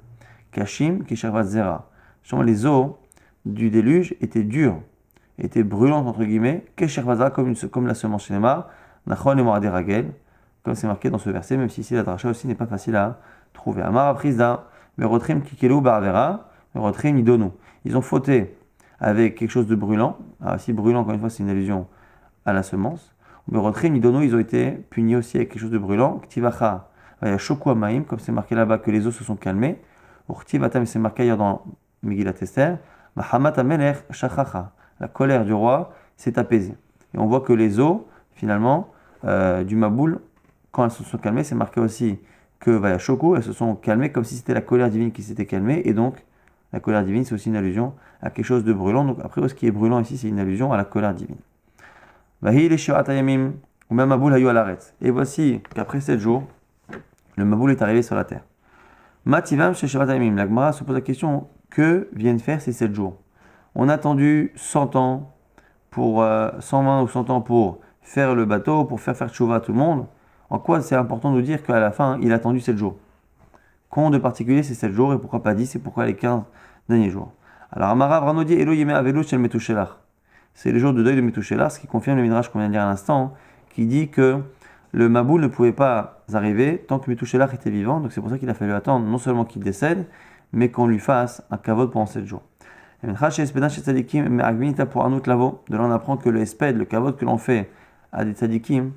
Kashim, qui Shirvat Zera. Justement, les eaux du déluge étaient dures, étaient brûlantes entre guillemets, Shirvat Zera, comme la semence chez les Mar, Nachon et Moradé Ragel. Comme c'est marqué dans ce verset, même si ici la dracha aussi n'est pas facile à trouver. Amar Aprisda, Merotrim Kikelu Barvera, Merotrim Idonou. Ils ont fauté avec quelque chose de brûlant. Alors ici, brûlant, encore une fois, c'est une allusion à la semence. Merotrim Idonou, ils ont été punis aussi avec quelque chose de brûlant. Ktivacha, Shoku Amaim, comme c'est marqué là-bas que les eaux se sont calmées. Urtivatam, c'est marqué ailleurs dans Megillat Esther. Mahamat Amelech Shachacha, la colère du roi s'est apaisée. Et on voit que les eaux, finalement, du Maboul, quand elles se sont calmées, c'est marqué aussi que Vayashoku, elles se sont calmées comme si c'était la colère divine qui s'était calmée, et donc la colère divine c'est aussi une allusion à quelque chose de brûlant, donc après ce qui est brûlant ici c'est une allusion à la colère divine. Vahi les shirat ayamim, ou même Maboul hayu alaretz. Et voici qu'après 7 jours, le Maboul est arrivé sur la terre. Mativam chez shirat ayamim, la Gemara se pose la question, que viennent faire ces 7 jours? On a attendu 100 ans, pour 120 ou 100 ans pour faire le bateau, pour faire tchouva à tout le monde. En quoi c'est important de nous dire qu'à la fin, il a attendu 7 jours? Qu'ont de particulier ces 7 jours et pourquoi pas 10 et pourquoi les 15 derniers jours? Alors, Amara Vrano dit Elo Yeme Avelu Shel Metushelach. C'est les jours de deuil de Metushelach, ce qui confirme le Midrash qu'on vient de dire à l'instant, qui dit que le Maboul ne pouvait pas arriver tant que Metushelach était vivant. Donc c'est pour ça qu'il a fallu attendre non seulement qu'il décède, mais qu'on lui fasse un kavod pendant 7 jours. De là, on apprend que le esped, le kavod que l'on fait à des tzadikim,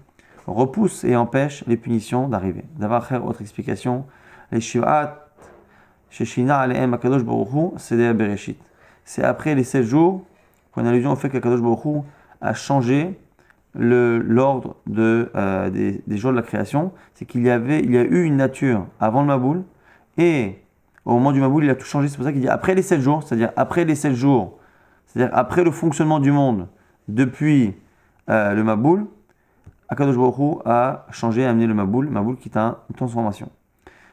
repousse et empêche les punitions d'arriver. D'avoir autre explication, les shivat, sheshina aleem akadosh baruch hu, c'est bereshit. C'est après les 7 jours qu'on a allusion au fait qu'Akadosh baruch hu a changé l'ordre des jours de la création. C'est qu'il y a eu une nature avant le Maboul et au moment du Maboul, il a tout changé. C'est pour ça qu'il dit après les 7 jours, c'est-à-dire après les 7 jours, c'est-à-dire après le fonctionnement du monde depuis le Maboul, Akadosh Baruch Hu a changé et amené le Maboul qui est une transformation.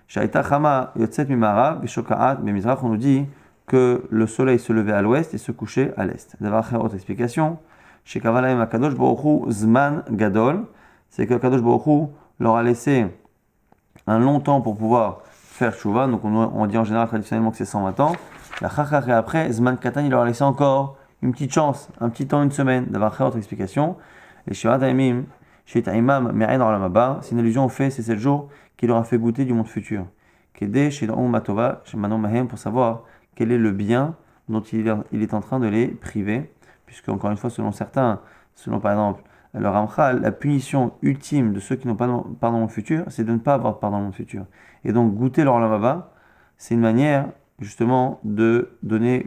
Shaita Chama Yotzet Mimarav Vishokaat Bemizrach, on nous dit que le soleil se levait à l'ouest et se couchait à l'est. D'avoir autre explication, chez Kavalaim Akadosh Baruch Hu Zman Gadol, c'est que Akadosh Baruch Hu leur a laissé un long temps pour pouvoir faire Tchouva, donc on dit en général traditionnellement que c'est 120 ans. La Chachar et après, Zman Katan, il leur a laissé encore une petite chance, un petit temps, une semaine, d'avoir autre explication. Et Shivat Haimim, Shet Haimam Me'ain Olam Haba, c'est une allusion au fait, c'est 7 jours qui leur a fait goûter du monde futur. Kedé Shet Om Matova, Shet Manom Mahem, pour savoir quel est le bien dont il est en train de les priver, puisque encore une fois, selon certains, selon par exemple le Ramchal, la punition ultime de ceux qui n'ont pas de part dans le futur, c'est de ne pas avoir de part dans le monde futur. Et donc goûter leur Olam Haba, c'est une manière justement de donner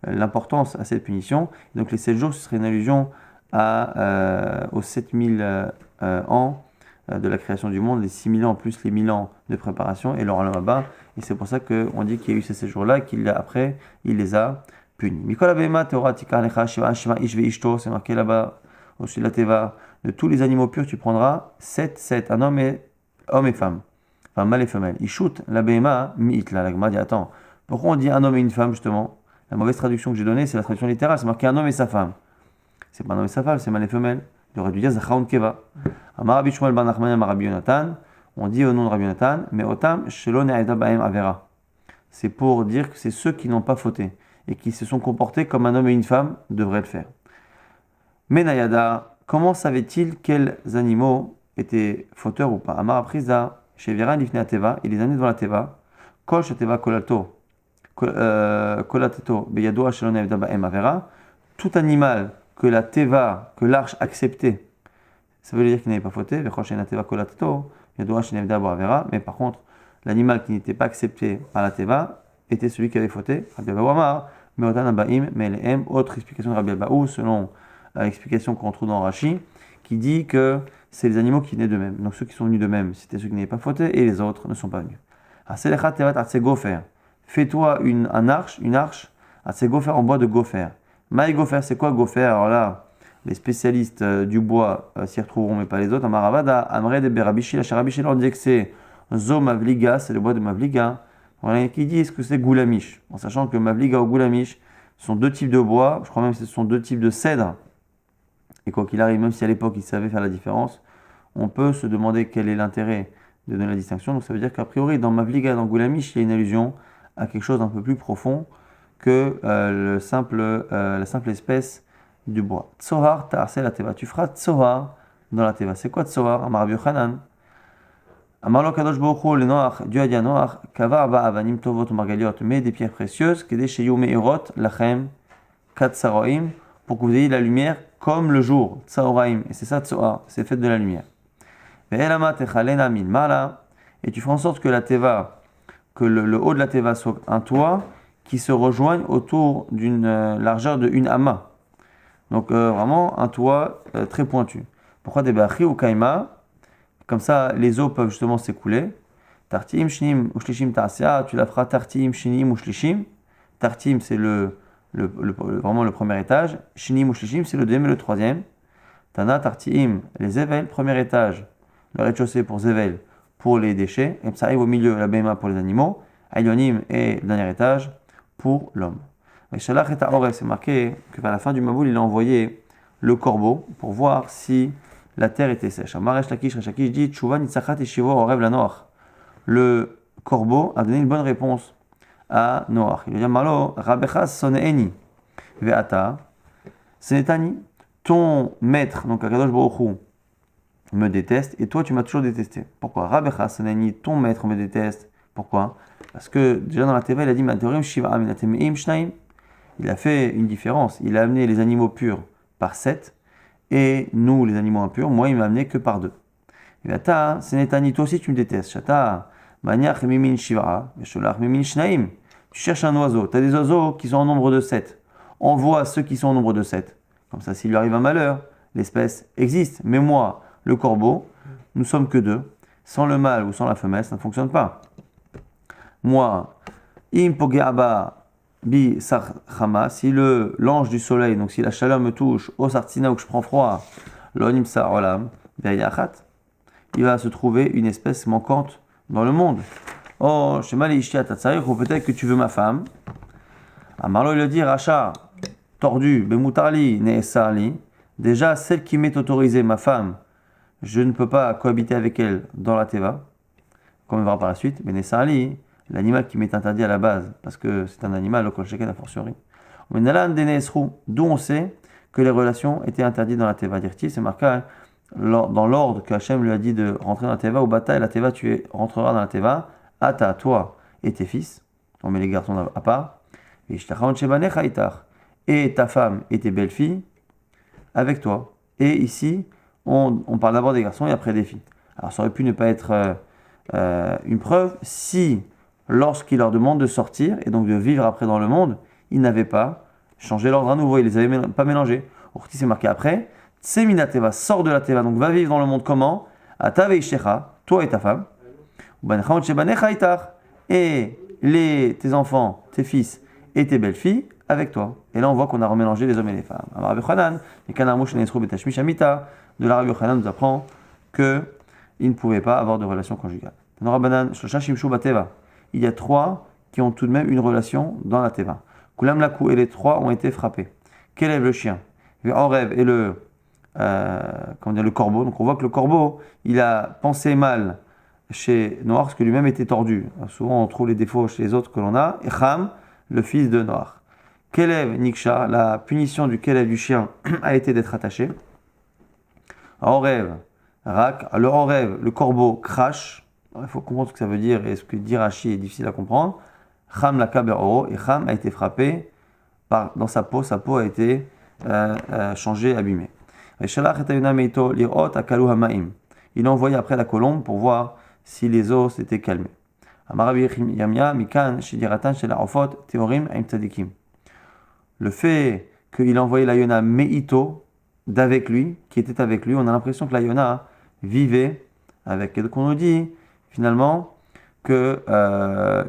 l'importance à cette punition. Et donc les 7 jours, ce serait une allusion aux 7000 ans de la création du monde, les 6000 ans plus les 1000 ans de préparation et leur Olam Haba. Et c'est pour ça qu'on dit qu'il y a eu ces 7 jours-là, qu'après, il les a punis. Mikol Abema Teora Tikar Lecha Shiva Shima Ish Veishto, c'est marqué là-bas au-dessus de la Teva. De tous les animaux purs, tu prendras 7, un homme et femme. Enfin, mâle et femelle. Ishut, la Behema, mi'it, la Gemara dit, attends, pourquoi on dit un homme et une femme, justement? La mauvaise traduction que j'ai donnée, c'est la traduction littérale, c'est marqué un homme et sa femme. C'est pas un homme et sa femme, c'est mâle et femelle. Il aurait dû dire Zachaon Keva. Amarabi Shmuel ben Nachman Amarabi Yonatan, on dit au nom de Rabbi Yonatan, mais Otam, Shelo Ne'eda Baem Avera. C'est pour dire que c'est ceux qui n'ont pas fauté et qui se sont comportés comme un homme et une femme devraient le faire. Menayada, comment savait-il quels animaux étaient fauteurs ou pas? Amar Aprisa. Chez Viran, Lifne Teva, il les a mis devant la Teva. Kosh Teva Kolato, Kolateto, Beyadoa Shalon Evda Baem Avera. Tout animal que la Teva, que l'arche acceptait, ça veut dire qu'il n'avait pas fauté. Vechosh Teva Kolateto, Beyadoa Shalon Evda Avera. Mais par contre, l'animal qui n'était pas accepté par la Teva était celui qui avait fauté. Rabbi Abba Meotan Abaim, Melehem. Autre explication de Rabbi Abba, selon l'explication qu'on trouve dans Rashi, qui dit que c'est les animaux qui venaient d'eux-mêmes. Donc ceux qui sont venus d'eux-mêmes, c'était ceux qui n'avaient pas fauté, et les autres ne sont pas venus. Fais-toi une arche, gofer en bois de gofer. Maï gofer, c'est quoi gofer? Alors là, les spécialistes du bois s'y retrouveront, mais pas les autres. Amaravada, Amre de Berabishi, la Sharabishi leur dit que c'est Zo Mavliga, c'est le bois de Mavliga. Voilà, qui disent que c'est Goulamish, en sachant que Mavliga ou Goulamish sont 2 types de bois, je crois même que ce sont 2 types de cèdre. Et quoi qu'il arrive, même si à l'époque ils savaient faire la différence, on peut se demander quel est l'intérêt de donner la distinction. Donc ça veut dire qu'a priori, dans Mavliga et dans Goulamish, il y a une allusion à quelque chose d'un peu plus profond que la simple espèce du bois. Tsohar ta'aseh la teva. Tu feras tsohar dans la teva. C'est quoi tsohar? Amar Rabbi Yochanan. Amarlo kadosh baruch hu le Noach. Dieu a dit à Noach, kava ba avanim tovot margaliot, mets des pierres précieuses, kede sheyu me'erot lachem kat saroim, pour que vous ayez la lumière comme le jour, Tsaoraim, et c'est ça Tsoar, c'est fait de la lumière. Et tu feras en sorte que la Teva, que le haut de la Teva soit un toit qui se rejoigne autour d'une largeur de une ama. Donc vraiment un toit très pointu. Pourquoi des bachri ou kaima? Comme ça les eaux peuvent justement s'écouler. Tartim, shnim, ushlishim ta'asea, tu la feras tartim, shnim, ushlishim. Tartim, c'est vraiment le premier étage. Shnim, ushlishim, c'est le deuxième et le troisième. Tana, tartim, les zével, premier étage. Le rez-de-chaussée pour zével, pour les déchets. Et ça arrive au milieu, la bema pour les animaux. Ayonim et le dernier étage pour l'homme. Et Shalach et Aoref, c'est marqué que vers la fin du Maboul, il a envoyé le corbeau pour voir si la terre était sèche. Amaresh Lakish, Rechakish dit Tshuva Nitzachat et Shivo Orev la Noach. Le corbeau a donné une bonne réponse à Noach. Il lui dit Malo, Rabechas Soneeni, Veata, Senetani, ton maître, donc Akadosh Baruch Hu, me déteste et toi tu m'as toujours détesté. Pourquoi? Rabechas Soneeni, ton maître me déteste. Pourquoi? Parce que déjà dans la Teva, il a dit Materim Shiva Minatemeim Shnaim. Il a fait une différence. Il a amené les animaux purs par 7 et nous, les animaux impurs, moi, il m'a amené que par 2. Et Veata, Senetani, toi aussi tu me détestes. Shata. Maniach mimin shivra, vesholach mimin shnaim. Tu cherches un oiseau. Tu as des oiseaux qui sont en nombre de 7. Envoie ceux qui sont en nombre de 7. Comme ça, s'il lui arrive un malheur, l'espèce existe. Mais moi, le corbeau, nous sommes que 2. Sans le mâle ou sans la femelle, ça ne fonctionne pas. Moi, im pogeaba bi sarchama, si l'ange du soleil, donc si la chaleur me touche, au sartina ou que je prends froid, l'onim sa olam, il va se trouver une espèce manquante dans le monde. Oh, chez Malishia Tatsarich, ou peut-être que tu veux ma femme. Amarlo, il le dit, Racha, tordu, Bemutarli, Neesarli. Déjà, celle qui m'est autorisée, ma femme, je ne peux pas cohabiter avec elle dans la Teva, comme on verra par la suite. Mais Neesarli, l'animal qui m'est interdit à la base, parce que c'est un animal, au Kolcheken a fortiori. D'où on sait que les relations étaient interdites dans la Teva. C'est marqué dans l'ordre que Hachem lui a dit de rentrer dans la Teva, au bataille, la Teva, tu rentreras dans la Teva, Ata, toi et tes fils, on met les garçons à part, et ta femme et tes belles-filles avec toi. Et ici, on parle d'abord des garçons et après des filles. Alors ça aurait pu ne pas être une preuve si, lorsqu'il leur demande de sortir et donc de vivre après dans le monde, ils n'avaient pas changé l'ordre à nouveau, ils les avaient pas mélangés. Orti, c'est marqué après. Tsemina Teva, sors de la Teva, donc va vivre dans le monde comment? Ata veishecha, toi et ta femme. Et tes enfants, tes fils et tes belles-filles avec toi. Et là, on voit qu'on a remélangé les hommes et les femmes. De la Rabbi Yochanan nous apprend qu'il ne pouvait pas avoir de relation conjugale. Il y a 3 qui ont tout de même une relation dans la Teva. Kulam Lakou, et les 3 ont été frappés. Quel est le chien? En rêve et le corbeau. Donc on voit que le corbeau, il a pensé mal chez Noach, parce que lui-même était tordu. Souvent on trouve les défauts chez les autres que l'on a. Et Ham, le fils de Noach. Kelev Niksha, la punition du Kelev du chien a été d'être attaché. En rêve, Rak, le corbeau crache. Alors, il faut comprendre ce que ça veut dire et ce que dit Rashi est difficile à comprendre. Ham la kaberoro, et Ham a été frappé dans sa peau a été changée, abîmée. Il a envoyé après la colombe pour voir si les eaux s'étaient calmées. Le fait qu'il a envoyé la Yona Meito d'avec lui, qui était avec lui, on a l'impression que la Yona vivait avec. Et donc on nous dit finalement que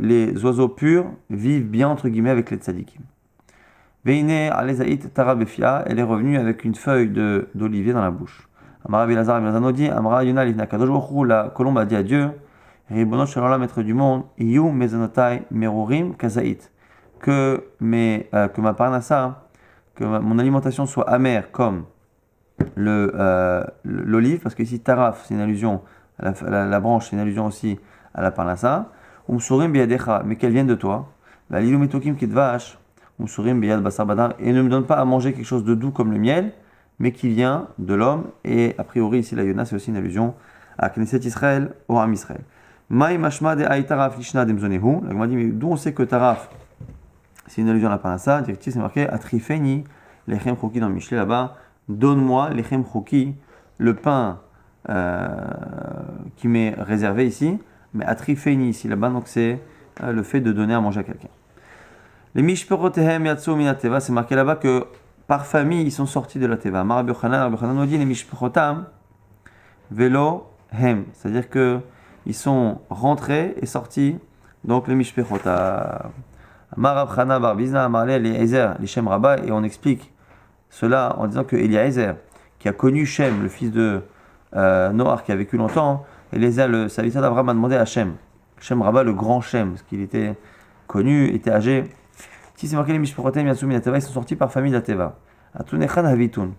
les oiseaux purs vivent bien entre guillemets avec les tzadikim. Veine alezaït tarabefia, elle est revenue avec une feuille d'olivier dans la bouche. Amara Bilazar et Bilazar dit, Amara Yona livna kadosh baruch hu, la colombe a dit à Dieu, Ribono shalom, maître du monde, iyu mezanotai merurim kazaït, que ma parnassa, que mon alimentation soit amère comme l'olive, parce que ici taraf c'est une allusion à la branche, c'est une allusion aussi à la parnassa. Umsurim biyadecha, mais qu'elle vienne de toi. La lilu metokim kitvash. Et ne me donne pas à manger quelque chose de doux comme le miel, mais qui vient de l'homme. Et a priori, ici, la Yona, c'est aussi une allusion à Knesset Israël, au Ham Israël. Maï mashma de Aïtaraf lishna demzonehu. La Gemara dit, mais d'où on sait que Taraf, c'est une allusion à la Parnassa. Directif, c'est marqué Atrifeni, lechem choki dans le Michelet là-bas. Donne-moi lechem choki, le pain qui m'est réservé ici. Mais Atrifeni ici là-bas, donc c'est le fait de donner à manger à quelqu'un. Les mishperotehem yatsu min teva, c'est marqué là-bas que par famille ils sont sortis de la teva. Rabbi Yochanan nous dit les mishperotam velo hem, c'est-à-dire que ils sont rentrés et sortis, donc les Mishpechot. Amar Rav Chana bar Bizna Amar le Eliezer l'Ishem Rabba, et on explique cela en disant que Eliezer, qui a connu Shem, le fils de Noach, qui a vécu longtemps, Eliezer, le serviteur d'Abraham, a demandé à Shem, Shem Rabba, le grand Shem, parce qu'il était connu, était âgé. Si c'est marqué les Mishpechotem Yatsum min Teva, ils sont sortis par famille de la Teva. Atunechan Havitun.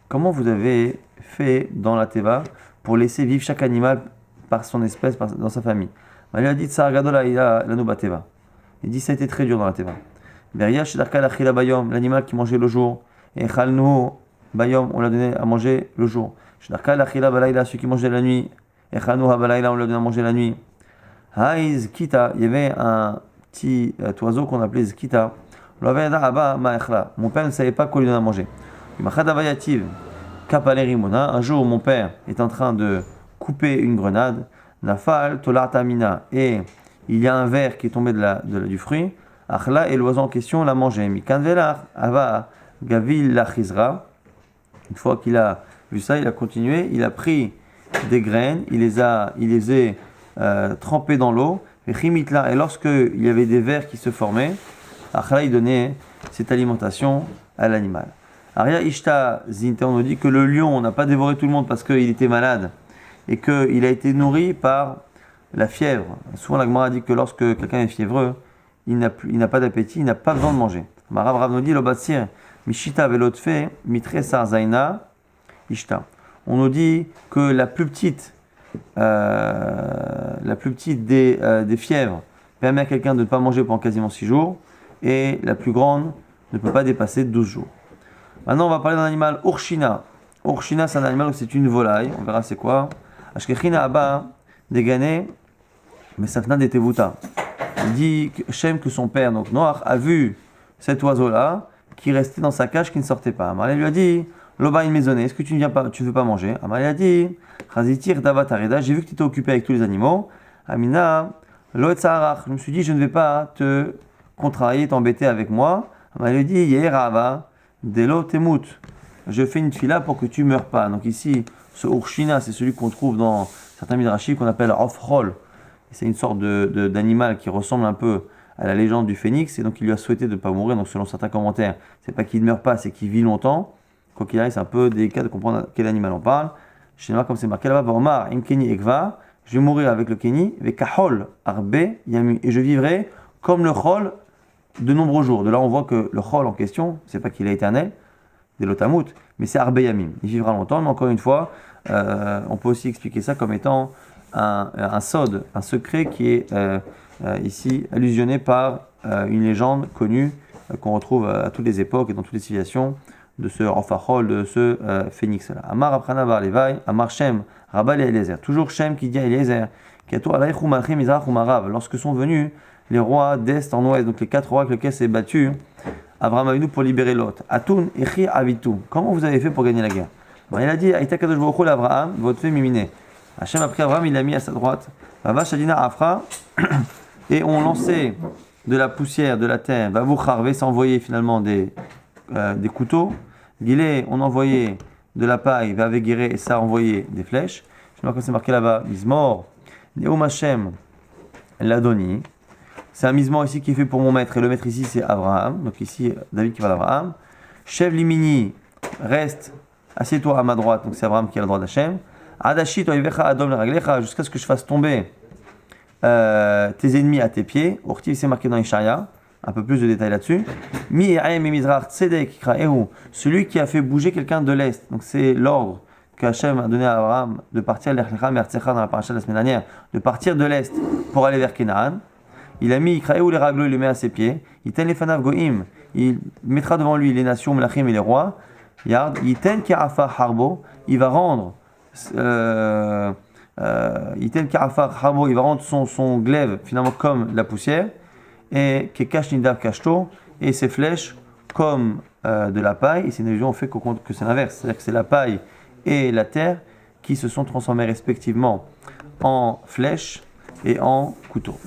Comment vous avez fait dans la Teva pour laisser vivre chaque animal par son espèce, dans sa famille? Il a dit Tsar Gadol Lanou Teva. Il dit ça a été très dur dans la Teva. Beria Shedarka Lachila Bayom, l'animal qui mangeait le jour. Et Chalnu Bayom, on l'a donné à manger le jour. Shedarka Lachila Balayla, celui qui mangeait la nuit. Et Chalnu Balayla, on l'a donné à manger la nuit. Haïz Kita, il y avait un petit oiseau qu'on appelait Zkita. Mon père ne savait pas quoi lui donner à manger. Un jour, mon père est en train de couper une grenade. Nafal tolartamina, et il y a un ver qui est tombé du fruit. Achla, et l'oiseau en question l'a mangé. Mikanvelar ava gavil lachizra. Une fois qu'il a vu ça, il a continué. Il a pris des graines, il les a trempées dans l'eau. Et lorsqu'il y avait des vers qui se formaient, Achla, il donnait cette alimentation à l'animal. Aria Ishta Zinte, on nous dit que le lion n'a pas dévoré tout le monde parce qu'il était malade et qu'il a été nourri par la fièvre. Souvent, la Gemara dit que lorsque quelqu'un est fiévreux, il n'a pas d'appétit, il n'a pas besoin de manger. Rav nous dit Lobatsir, Mishita velotfe, mitre sarzaina, Ishta. On nous dit que la plus petite des fièvres permet à quelqu'un de ne pas manger pendant quasiment 6 jours. Et la plus grande ne peut pas dépasser 12 jours. Maintenant, on va parler d'un animal Urshina. Urshina, c'est un animal où c'est une volaille. On verra c'est quoi. Ashkechina Abba, Degane, mais Safna de Tevuta. Il dit Shem que son père, donc Noach, a vu cet oiseau-là qui restait dans sa cage, qui ne sortait pas. Amalé lui a dit Loba une maisonnée, est-ce que tu ne veux pas manger? Amalé a dit Chazitir Davatareda, j'ai vu que tu étais occupé avec tous les animaux. Amina, Loet Saharach, je me suis dit je ne vais pas te contrarier, t'embêter avec moi. Il lui dit Yerava, Delo Temut. Je fais une fila pour que tu meurs pas. Donc ici, ce Urshina, c'est celui qu'on trouve dans certains midrashim qu'on appelle Ofrol. C'est une sorte d'animal qui ressemble un peu à la légende du phénix. Et donc il lui a souhaité de ne pas mourir. Donc selon certains commentaires, c'est pas qu'il ne meurt pas, c'est qu'il vit longtemps. Quoi qu'il arrive, c'est un peu délicat de comprendre à quel animal on parle. Chez nous, comme c'est marqué là-bas, Omar, Imkeni Ekva, je vais mourir avec le Keni, avec Kahol, Arbe, Yamu. Et je vivrai comme le Chol de nombreux jours. De là, on voit que le Chol en question, c'est pas qu'il est éternel, des Lotamut, mais c'est Arbe Yamim. Il vivra longtemps, mais encore une fois, on peut aussi expliquer ça comme étant un sod, un secret qui est ici allusionné par une légende connue qu'on retrouve à toutes les époques et dans toutes les civilisations de ce Rafachol, de ce phénix-là. Amar Aprana Bar Levaï, Amar Shem, Rabba Eliezer. Toujours Shem qui dit à Eliezer, Kato Alaychou Malchim Mizrach Umarav, lorsque sont venus les rois d'Est en Ouest, donc les 4 rois avec lesquels s'est battu Abraham Avinu pour libérer Lot. Atun Echi Avitu. Comment vous avez fait pour gagner la guerre? Il a dit Aïta Kadosh Baruch Hu l'Abraham, votre fait mimine. Hachem a pris Abraham, il l'a mis à sa droite. Vava Shadina Afra, et on lançait de la poussière, de la terre. Vavou Harvé s'envoyait finalement des couteaux. Gilé, on envoyait de la paille, Vavé Guéré, et ça envoyait des flèches. Je me rappelle, c'est marqué là-bas Mizmor, Neum Hachem, l'Adoni. C'est un misement ici qui est fait pour mon maître, et le maître ici c'est Abraham, donc ici David qui va d'Abraham. Chev Limini, reste, assieds-toi à ma droite, donc c'est Abraham qui a la droite d'Hachem. Adashi toivecha adom l'raglecha, jusqu'à ce que je fasse tomber tes ennemis à tes pieds. Ortiv, c'est marqué dans Ishaïa, un peu plus de détails là-dessus. Mi e'aim mizrach tzedek kraehu, celui qui a fait bouger quelqu'un de l'est, donc c'est l'ordre que Hachem a donné à Abraham de partir l'Echlecha Mertzecha dans la paracha de la semaine dernière, de partir de l'est pour aller vers Canaan. Il a mis Kraehu les raglo, il les met à ses pieds. Il ten les fanav goim, il mettra devant lui les nations, Melachim et les rois. Yard, il ten karafa harbo, il va rendre il va rendre son glaive finalement comme la poussière. Et kekash nidav kashto, et ses flèches comme de la paille. Et c'est une allusion au fait que c'est l'inverse, c'est-à-dire que c'est la paille et la terre qui se sont transformées respectivement en flèches et en couteaux.